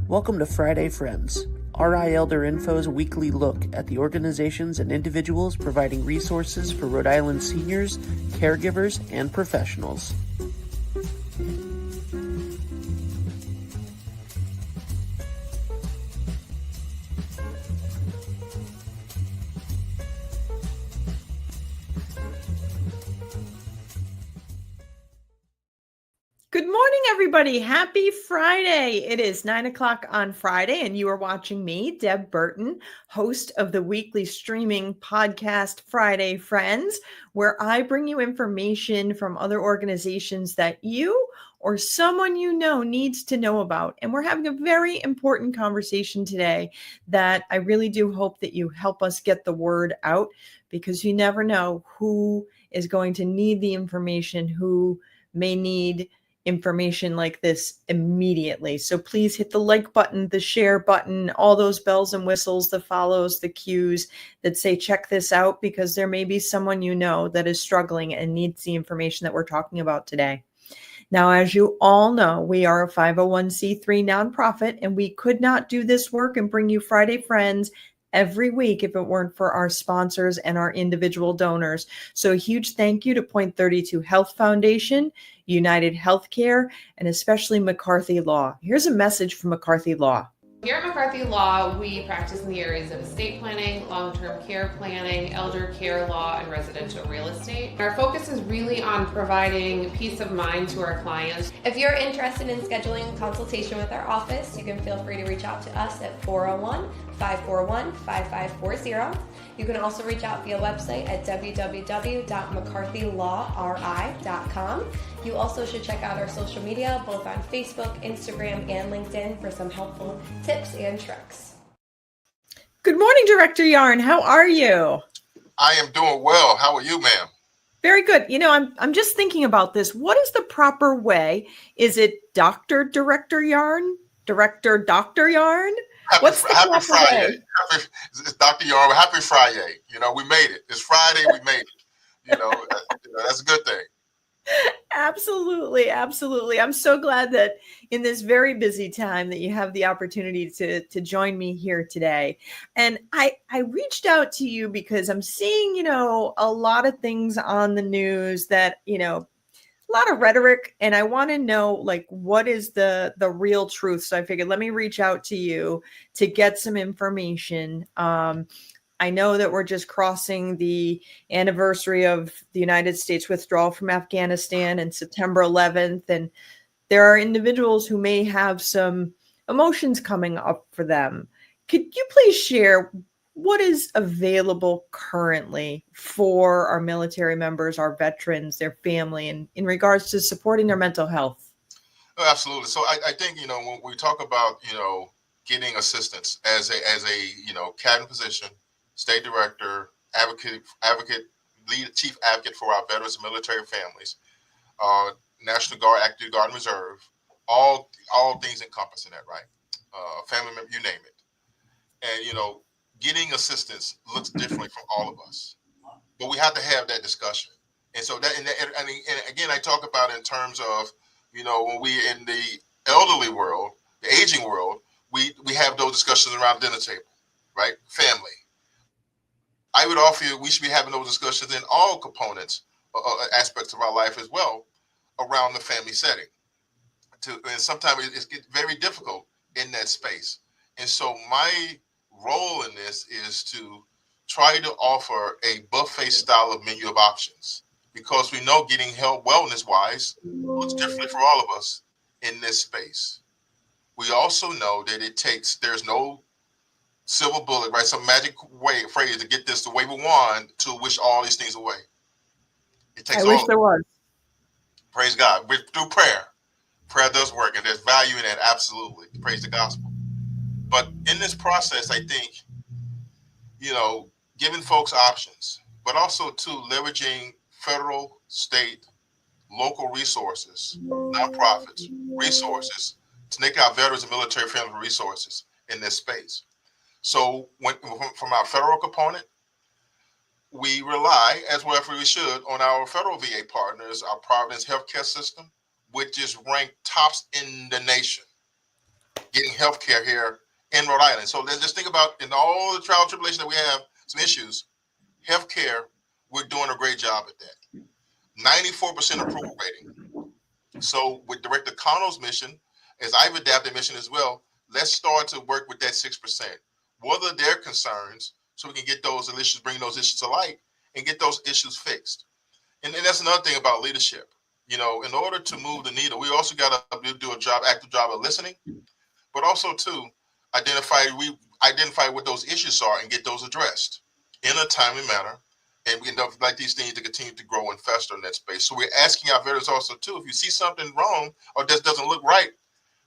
Welcome to Friday Frends, RI Elder Info's weekly look at the organizations and individuals providing resources for Rhode Island seniors, caregivers, and professionals. Good morning, everybody. Happy Friday. It is 9:00 on Friday, and you are watching me, Deb Burton, host of the weekly streaming podcast, Friday Frends, where I bring you information from other organizations that you or someone you know needs to know about. And we're having a very important conversation today that I really do hope that you help us get the word out, because you never know who is going to need the information, who may need information like this immediately. So please hit the like button, the share button, all those bells and whistles, the follows, the cues that say check this out, because there may be someone you know that is struggling and needs the information that we're talking about today. Now, as you all know, we are a 501c3 nonprofit, and we could not do this work and bring you Friday Frends every week if it weren't for our sponsors and our individual donors. So a huge thank you to Point 32 Health Foundation, United Healthcare, and especially McCarthy Law. Here's a message from McCarthy Law. Here at McCarthy Law, we practice in the areas of estate planning, long-term care planning, elder care law, and residential real estate. Our focus is really on providing peace of mind to our clients. If you're interested in scheduling a consultation with our office, you can feel free to reach out to us at 401-541-5540. You can also reach out via website at www.mccarthylawri.com. You also should check out our social media, both on Facebook, Instagram, and LinkedIn, for some helpful tips and tricks. Good morning, Director Yarn. How are you? I am doing well. How are you, ma'am? Very good. You know, I'm just thinking about this. What is the proper way? Is it Dr. Director Yarn? Director Dr. Yarn? What's the happy proper Friday. way? It's Dr. Yarn. Happy Friday. You know, we made it. It's Friday. We made it. That's a good thing. Absolutely. Absolutely. I'm so glad that in this very busy time that you have the opportunity to join me here today. And I reached out to you because I'm seeing, a lot of things on the news that, a lot of rhetoric, and I want to know, what is the real truth? So I figured, let me reach out to you to get some information. I know that we're just crossing the anniversary of the United States withdrawal from Afghanistan and September 11th. And there are individuals who may have some emotions coming up for them. Could you please share what is available currently for our military members, our veterans, their family, and in regards to supporting their mental health? Oh, absolutely. So I think, when we talk about, getting assistance as a cabinet position, state director, advocate, lead chief advocate for our veterans and military families, National Guard, Active Guard and Reserve, all things encompassing that, right? Family member, you name it. And, getting assistance looks differently from all of us, but we have to have that discussion. And so and again, I talk about in terms of, when we in the elderly world, the aging world, we have those discussions around dinner table, right? Family. I would offer you, we should be having those discussions in all components, aspects of our life as well, around the family setting. And sometimes it's very difficult in that space. And so my role in this is to try to offer a buffet style of menu of options, because we know getting help wellness wise looks differently for all of us in this space. We also know that there's no silver bullet, right? Some magic phrase to get this to wave a wand to wish all these things away. It takes I wish there was. Praise God. Through prayer. Prayer does work, and there's value in that, absolutely. Praise the gospel. But in this process, I think, giving folks options, but also leveraging federal, state, local resources, nonprofits, resources to make our veterans and military family resources in this space. So from our federal component, we rely, as well as we should, on our federal VA partners, our Providence healthcare system, which is ranked tops in the nation. getting health care here in Rhode Island. So let's just think about, in all the trial and tribulation that we have, some issues, health care, we're doing a great job at that. 94% approval rating. So with Director Connell's mission, as I've adapted mission as well, let's start to work with that 6%. What are their concerns so we can get those issues, bring those issues to light and get those issues fixed. And that's another thing about leadership. In order to move the needle, we also got to do active job of listening, but also to identify what those issues are and get those addressed in a timely manner. And we like these things to continue to grow and fester in that space. So we're asking our veterans also too, if you see something wrong or this doesn't look right,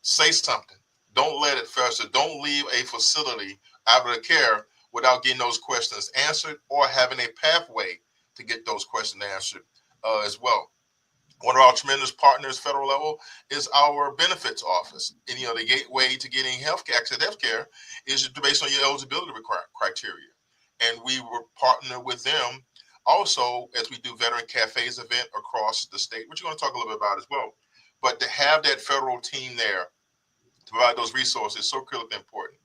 say something. Don't let it fester. Don't leave a facility out of the care without getting those questions answered or having a pathway to get those questions answered as well. One of our tremendous partners, federal level, is our benefits office. And the gateway to getting access to healthcare is based on your eligibility criteria. And we will partner with them also as we do Veteran Cafes event across the state, which you're going to talk a little bit about as well. But to have that federal team there to provide those resources is so critically important.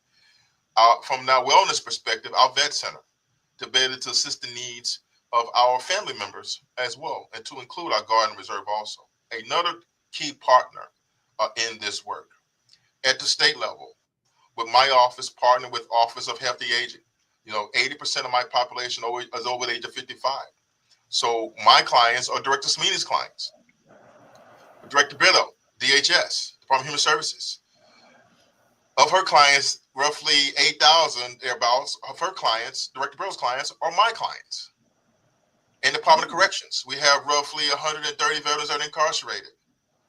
From our wellness perspective, our vet center to be able to assist the needs of our family members as well, and to include our Guard and Reserve also. Another key partner in this work. At the state level, with my office partnering with Office of Healthy Aging. 80% of my population is over the age of 55. So my clients are Director Smeeney's clients. Director Bitto, DHS, Department of Human Services. Of her clients, roughly 8,000 thereabouts of her clients, Director Bitto's clients, are my clients. In the Department of Corrections, we have roughly 130 veterans that are incarcerated.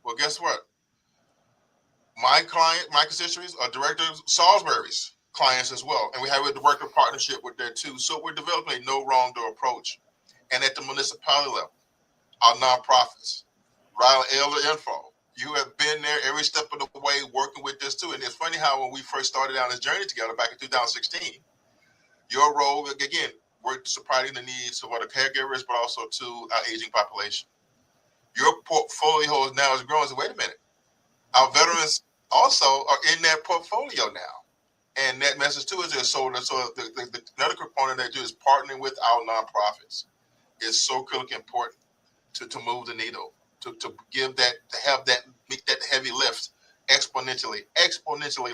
Well, guess what? My constituents are Director Salisbury's clients as well. And we have a director partnership with that too. So we're developing a no wrong door approach. And at the municipality level, our nonprofits, Rhode Island Elder Info, you have been there every step of the way working with this too. And it's funny how when we first started down this journey together back in 2016, your role, again, we're supporting the needs of other caregivers, but also to our aging population. Your portfolio now is growing. So wait a minute. Our veterans also are in that portfolio now. And that message too is there. So the another component that you do is partnering with our nonprofits. It's so critically important to move the needle, to give that, to have that, make that heavy lift exponentially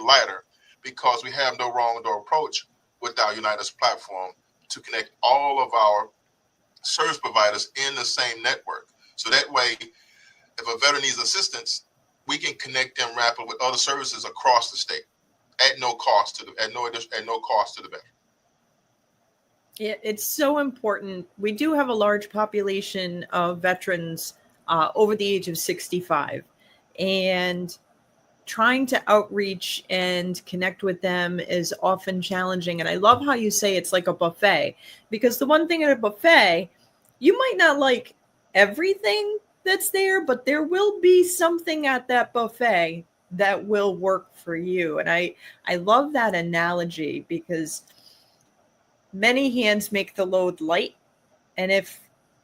lighter, because we have no wrong door approach with our Unitas platform to connect all of our service providers in the same network. So that way, if a veteran needs assistance, we can connect them rapidly with other services across the state at no cost to the veteran. It's so important. We do have a large population of veterans over the age of 65, and trying to outreach and connect with them is often challenging. And I love how you say it's like a buffet, because the one thing at a buffet, you might not like everything that's there, but there will be something at that buffet that will work for you. And I love that analogy, because many hands make the load light. And if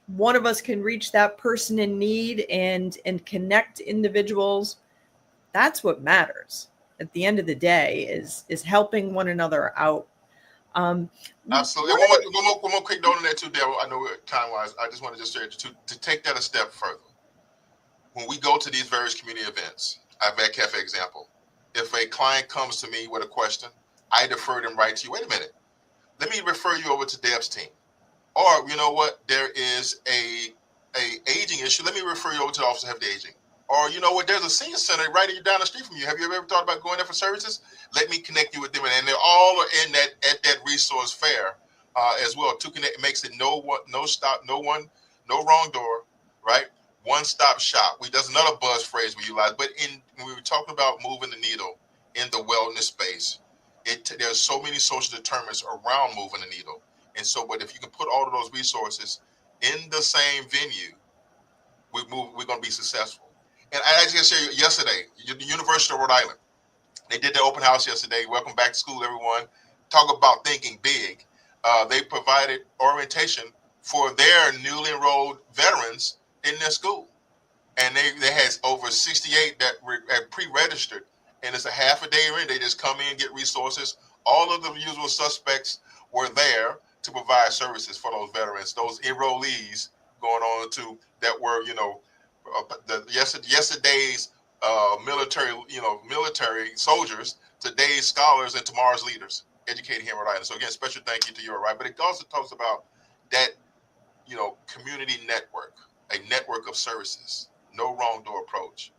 one of us can reach that person in need and connect individuals, that's what matters at the end of the day, is helping one another out. Absolutely. One more quick note on that too, Deb. I know we're time-wise. I just want to share to take that a step further. When we go to these various community events, our Vet Cafe example, if a client comes to me with a question, I defer them right to you. Wait a minute. Let me refer you over to Deb's team. Or, you know what, there is a aging issue. Let me refer you over to the Office of Healthy Aging. Or, you know what, there's a senior center right down the street from you. Have you ever thought about going there for services? Let me connect you with them. And they're all in at that resource fair as well. To connect, it makes it no wrong door, right? One-stop shop. There's another buzz phrase we utilize, but when we were talking about moving the needle in the wellness space, there's so many social determinants around moving the needle. And so, but if you can put all of those resources in the same venue, we're going to be successful. And I actually shared yesterday, the University of Rhode Island, they did their open house yesterday. Welcome back to school, everyone. Talk about thinking big. They provided orientation for their newly enrolled veterans in their school. And they had over 68 that were pre-registered and it's a half a day in. They just come in, get resources. All of the usual suspects were there to provide services for those veterans, those enrollees going on to that were, yesterday's military soldiers, today's scholars, and tomorrow's leaders educating here in Rhode Island. So again, special thank you to you, right? But it also talks about that, community network, a network of services, no wrong door approach,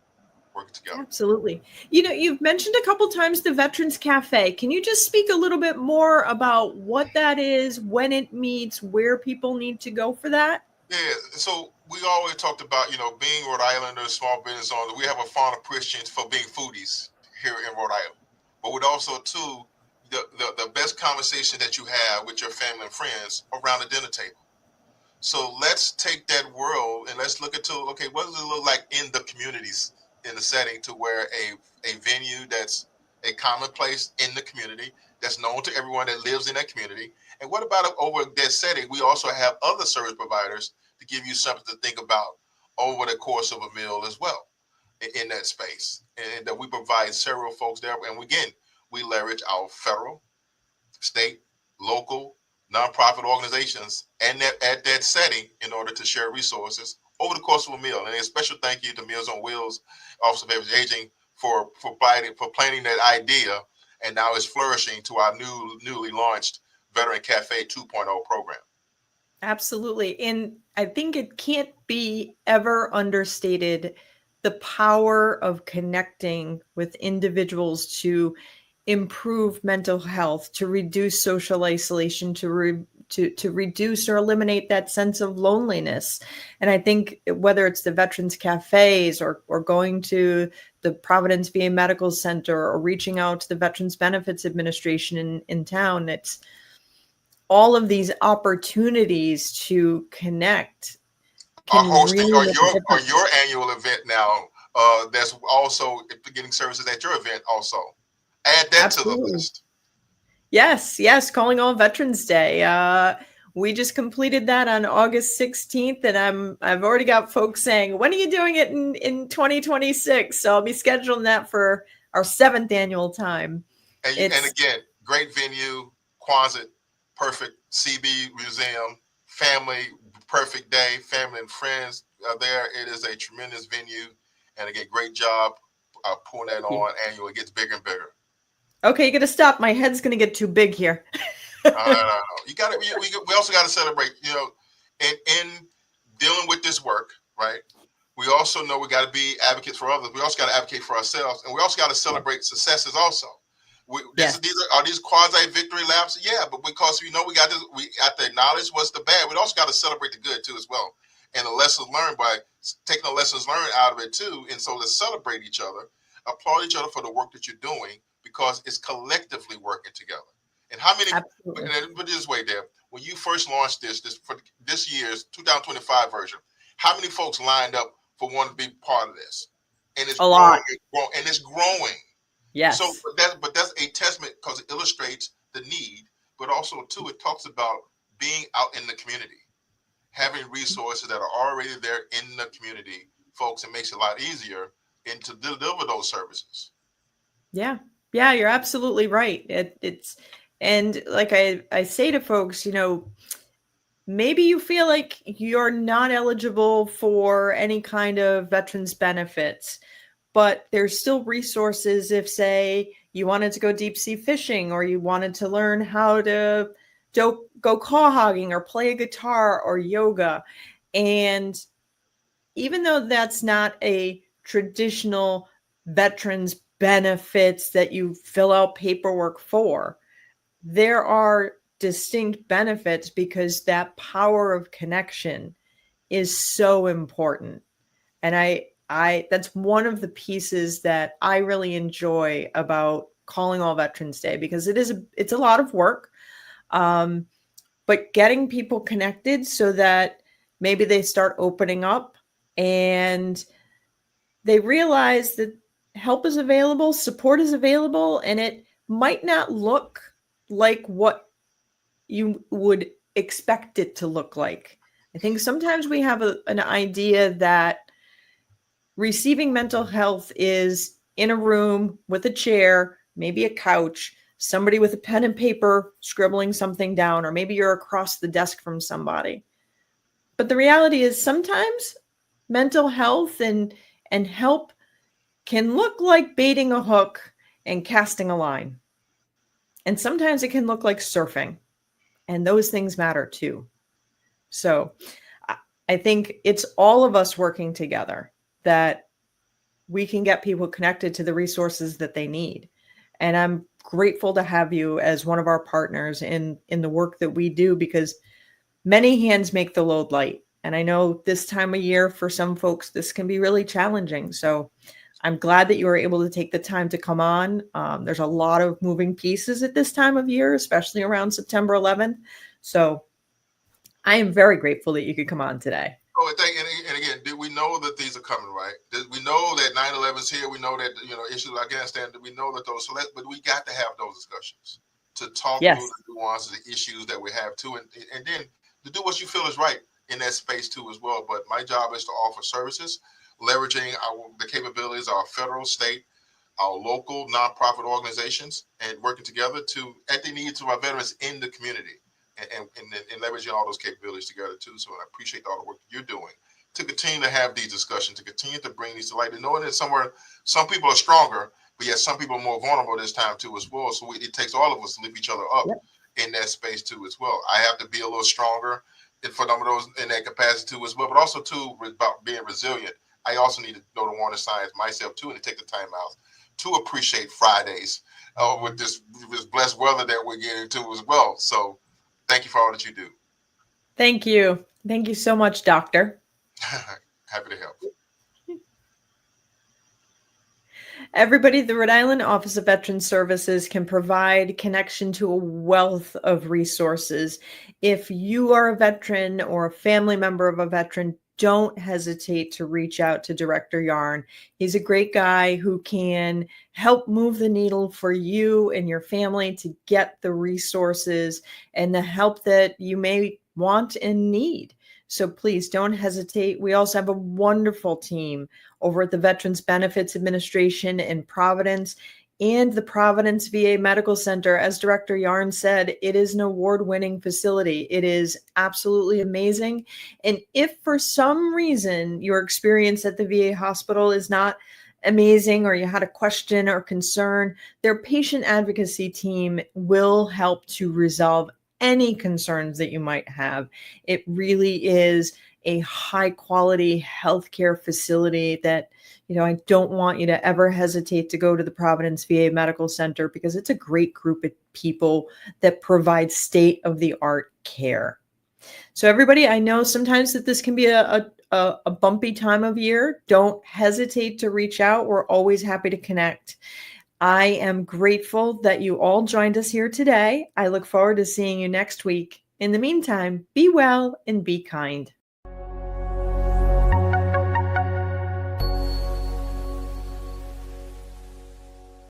working together. Absolutely. You've mentioned a couple times the Veterans Cafe. Can you just speak a little bit more about what that is, when it meets, where people need to go for that? Yeah, so we always talked about, being Rhode Islanders, small business owners, we have a fond appreciation for being foodies here in Rhode Island. But we'd also, too, the best conversation that you have with your family and friends around the dinner table. So let's take that world and let's look into, okay, what does it look like in the communities, in the setting, to where a venue that's a commonplace in the community, that's known to everyone that lives in that community. And what about over that setting? We also have other service providers to give you something to think about over the course of a meal as well in that space. And that we provide several folks there. And again, we leverage our federal, state, local, nonprofit organizations and at that setting in order to share resources over the course of a meal. And a special thank you to Meals on Wheels, Office of Veterans Aging, for planning that idea, and now it's flourishing to our newly launched Veteran Cafe 2.0 program. Absolutely. And I think it can't be ever understated the power of connecting with individuals to improve mental health, to reduce social isolation, to reduce or eliminate that sense of loneliness. And I think whether it's the Veterans Cafes or going to the Providence VA Medical Center or reaching out to the Veterans Benefits Administration in town, it's all of these opportunities to connect. Are hosting your annual event now. That's also getting services at your event also. Add that Absolutely. To the list. Yes. Calling All Veterans Day. We just completed that on August 16th, and I've already got folks saying, when are you doing it in 2026? So I'll be scheduling that for our 7th annual time. And again, great venue, Quonset, perfect CB Museum, family, perfect day, family and friends are there. It is a tremendous venue, and again, great job pulling that on annually. It gets bigger and bigger. Okay, you got to stop. My head's going to get too big here. No. You got to. We also got to celebrate. In dealing with this work, right? We also know we got to be advocates for others. We also got to advocate for ourselves, and we also got to celebrate successes. Also, are these quasi victory laps? Yeah, but because we got this, we have to acknowledge what's the bad. We also got to celebrate the good too, as well, and the lessons learned by taking the lessons learned out of it too. And so to celebrate each other, applaud each other for the work that you're doing, because it's collectively working together. And how many? Put it this way, Deb. When you first launched this for this year's 2025 version, how many folks lined up for wanting to be part of this? And it's a lot. And it's growing. Yes. So, but that's a testament, because it illustrates the need, but also too, it talks about being out in the community, having resources that are already there in the community, folks. It makes it a lot easier and to deliver those services. Yeah, you're absolutely right. It's and like I say to folks, maybe you feel like you're not eligible for any kind of veterans benefits, but there's still resources if, say, you wanted to go deep sea fishing, or you wanted to learn how to go caw hogging or play a guitar or yoga. And even though that's not a traditional veterans benefits that you fill out paperwork for, there are distinct benefits, because that power of connection is so important. And I that's one of the pieces that I really enjoy about calling All Veterans Day, because it's a lot of work, but getting people connected so that maybe they start opening up and they realize that help is available, support is available, and it might not look like what you would expect it to look like. I think sometimes we have an idea that receiving mental health is in a room with a chair, maybe a couch, somebody with a pen and paper scribbling something down, or maybe you're across the desk from somebody. But the reality is sometimes mental health and help can look like baiting a hook and casting a line. And sometimes it can look like surfing. And those things matter too. So I think it's all of us working together that we can get people connected to the resources that they need. And I'm grateful to have you as one of our partners in the work that we do, because many hands make the load light. And I know this time of year for some folks, this can be really challenging. So I'm glad that you were able to take the time to come on. There's a lot of moving pieces at this time of year, especially around September 11th. So I am very grateful that you could come on today. Oh, and again, we know that these are coming, right? We know that 9/11 is here. We know that, issues like Afghanistan, we know that those, but we got to have those discussions to talk through the nuances, the issues that we have too, and then to do what you feel is right in that space too as well. But my job is to offer services, leveraging the capabilities of our federal, state, our local nonprofit organizations, and working together to at the needs of our veterans in the community. And leveraging all those capabilities together too. So I appreciate all the work you're doing to continue to have these discussions, to continue to bring these to light, and knowing that somewhere some people are stronger, but yet some people are more vulnerable this time too as well. So it takes all of us to lift each other up in that space too as well. I have to be a little stronger for some of those in that capacity too as well, but also too about being resilient. I also need to know the warning signs myself too, and to take the time out to appreciate Fridays with this blessed weather that we're getting to as well. So thank you for all that you do. Thank you. Thank you so much, Doctor. Happy to help. Everybody, the Rhode Island Office of Veteran Services can provide connection to a wealth of resources. If you are a veteran or a family member of a veteran, don't hesitate to reach out to Director Yarn. He's a great guy who can help move the needle for you and your family to get the resources and the help that you may want and need. So please don't hesitate. We also have a wonderful team over at the Veterans Benefits Administration in Providence and the Providence VA Medical Center. As Director Yarn said, it is an award-winning facility. It is absolutely amazing. And if for some reason your experience at the VA hospital is not amazing, or you had a question or concern, their patient advocacy team will help to resolve any concerns that you might have. It really is a high quality healthcare facility that, I don't want you to ever hesitate to go to the Providence VA Medical Center, because it's a great group of people that provide state of the art care. So everybody, I know sometimes that this can be a bumpy time of year. Don't hesitate to reach out. We're always happy to connect. I am grateful that you all joined us here today. I look forward to seeing you next week. In the meantime, be well and be kind.